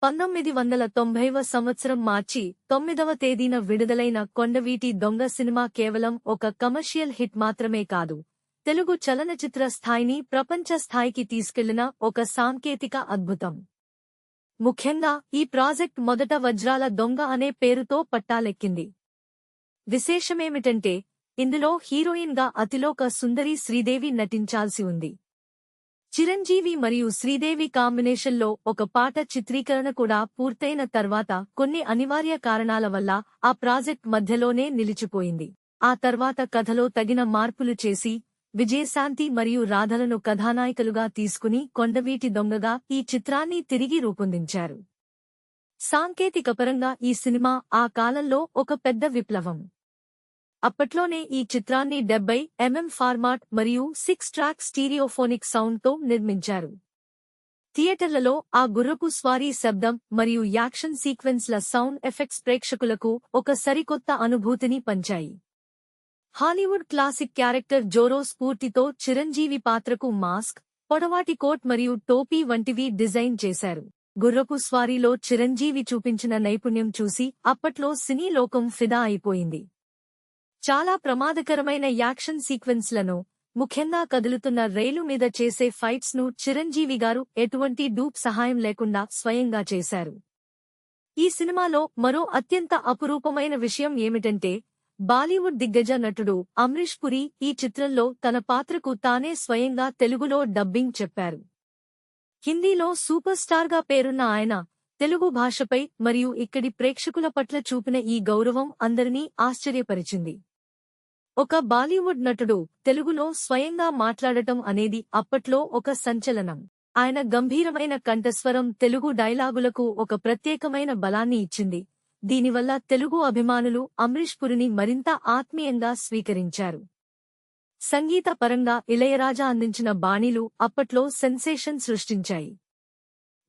1990వ సంవత్సరం మార్చి 9వ తేదీన విడుదలైన కొండవీటి దొంగ సినిమా కేవలం ఒక కమర్షియల్ హిట్ మాత్రమే కాదు, తెలుగు చలనచిత్ర స్థాయిని ప్రపంచ స్థాయికి తీసుకెళ్లిన ఒక సాంకేతిక అద్భుతం. ముఖ్యంగా ఈ ప్రాజెక్ట్ మొదట వజ్రాల దొంగ అనే పేరుతో పట్టాలెక్కింది. విశేషమేమిటంటే ఇందులో హీరోయిన్గా అతిలోక సుందరి శ్రీదేవి నటించాల్సి ఉంది. చిరంజీవి మరియు శ్రీదేవి కాంబినేషన్లో ఒక పాట చిత్రీకరణ కూడా పూర్తయిన తర్వాత కొన్ని అనివార్య కారణాల వల్ల ఆ ప్రాజెక్ట్ మధ్యలోనే నిలిచిపోయింది. ఆ తర్వాత కథలో తగిన మార్పులు చేసి విజయశాంతి మరియు రాధలను కథానాయికలుగా తీసుకుని కొండవీటి దొంగగా ఈ చిత్రాన్ని తిరిగి రూపొందించారు. సాంకేతికపరంగా ఈ సినిమా ఆ కాలంలో ఒక పెద్ద విప్లవం. అప్పట్లోనే ఈ చిత్రాన్ని 70mm ఫార్మాట్ మరియు 6 ట్రాక్ స్టీరియోఫోనిక్ సౌండ్తో నిర్మించారు. థియేటర్లలో ఆ గుర్రపు స్వారీ శబ్దం మరియు యాక్షన్ సీక్వెన్స్ల సౌండ్ ఎఫెక్ట్స్ ప్రేక్షకులకు ఒక సరికొత్త అనుభూతిని పంచాయి. హాలీవుడ్ క్లాసిక్ క్యారెక్టర్ జోరో స్ఫూర్తితో చిరంజీవి పాత్రకు మాస్క్, పొడవాటి కోట్ మరియు టోపీ వంటివి డిజైన్ చేశారు. గుర్రపు స్వారీలో చిరంజీవి చూపించిన నైపుణ్యం చూసి అప్పట్లో సినీ లోకం ఫిదా అయిపోయింది. చాలా ప్రమాదకరమైన యాక్షన్ సీక్వెన్స్లను, ముఖ్యంగా కదులుతున్న రైలు మీద చేసే ఫైట్స్ ను చిరంజీవి గారు ఎటువంటి డూప్ సహాయం లేకుండా స్వయంగా చేశారు. ఈ సినిమాలో మరో అత్యంత అపురూపమైన విషయం ఏమిటంటే బాలీవుడ్ దిగ్గజ నటుడు అమ్రీష్ పురి ఈ చిత్రంలో తన పాత్రకు తానే స్వయంగా తెలుగులో డబ్బింగ్ చెప్పారు. హిందీలో సూపర్ స్టార్గా పేరున్న ఆయన తెలుగు భాషపై మరియు ఇక్కడి ప్రేక్షకుల పట్ల చూపిన ఈ గౌరవం అందరినీ ఆశ్చర్యపరిచింది. ఒక బాలీవుడ్ నటుడు తెలుగులో స్వయంగా మాట్లాడటం అనేది అప్పట్లో ఒక సంచలనం. ఆయన గంభీరమైన కంఠస్వరం తెలుగు డైలాగులకు ఒక ప్రత్యేకమైన బలాన్ని ఇచ్చింది. దీనివల్ల తెలుగు అభిమానులు అమ్రీష్ పురిని మరింత ఆత్మీయంగా స్వీకరించారు. సంగీత పరంగా ఇళయరాజా అందించిన బాణీలు అప్పట్లో సెన్సేషన్ సృష్టించాయి.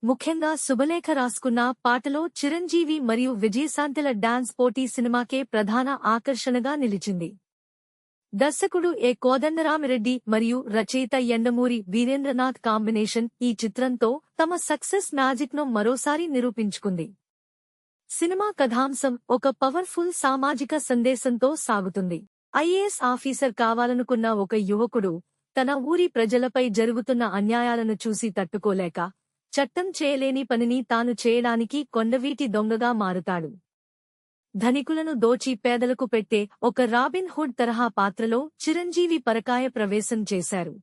ముఖ్యంగా శుభలేఖ రాసుకున్న పాటలో చిరంజీవి మరియు విజయశాంతిల డాన్స్ పోటీ సినిమాకే ప్రధాన ఆకర్షణగా నిలిచింది. దర్శకుడు కోదండరామిరెడ్డి మరియు రచయిత యండమూరి వీరేంద్రనాథ్ కాంబినేషన్ ఈ చిత్రంతో తమ సక్సెస్ మ్యాజిక్ను మరోసారి నిరూపించుకుంది. సినిమా కథాంశం ఒక పవర్ఫుల్ సామాజిక సందేశంతో సాగుతుంది. ఐఏఎస్ ఆఫీసర్ కావాలనుకున్న ఒక యువకుడు తన ఊరి ప్రజలపై జరుగుతున్న అన్యాయాలను చూసి తట్టుకోలేక చట్టం చేయలేని పనిని తాను చేయడానికి కొండవీటి దొంగగా మారుతాడు. ధనికులను దోచి పేదలకు పెట్టే ఒక రాబిన్ హుడ్ తరహా పాత్రలో చిరంజీవి పరకాయ ప్రవేశం చేశారు.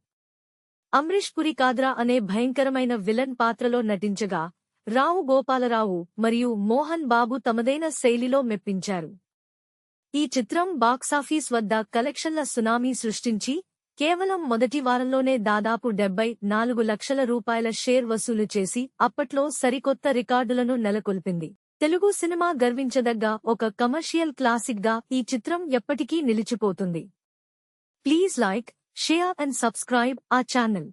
అమ్రీష్ పురి కాద్రా అనే భయంకరమైన విలన్ పాత్రలో నటించగా రావు గోపాలరావు మరియు మోహన్ బాబు తమదైన శైలిలో మెప్పించారు. ఈ చిత్రం బాక్సాఫీస్ వద్ద కలెక్షన్ల సునామీ సృష్టించి కేవలం మొదటి వారంలోనే దాదాపు 74 లక్షల రూపాయల షేర్ వసూలు చేసి అప్పట్లో సరికొత్త రికార్డులను నెలకొల్పింది. తెలుగు సినిమా గర్వించదగ్గ ఒక కమర్షియల్ క్లాసిక్ గా ఈ చిత్రం ఎప్పటికీ నిలిచిపోతుంది. Please like, share and subscribe our channel.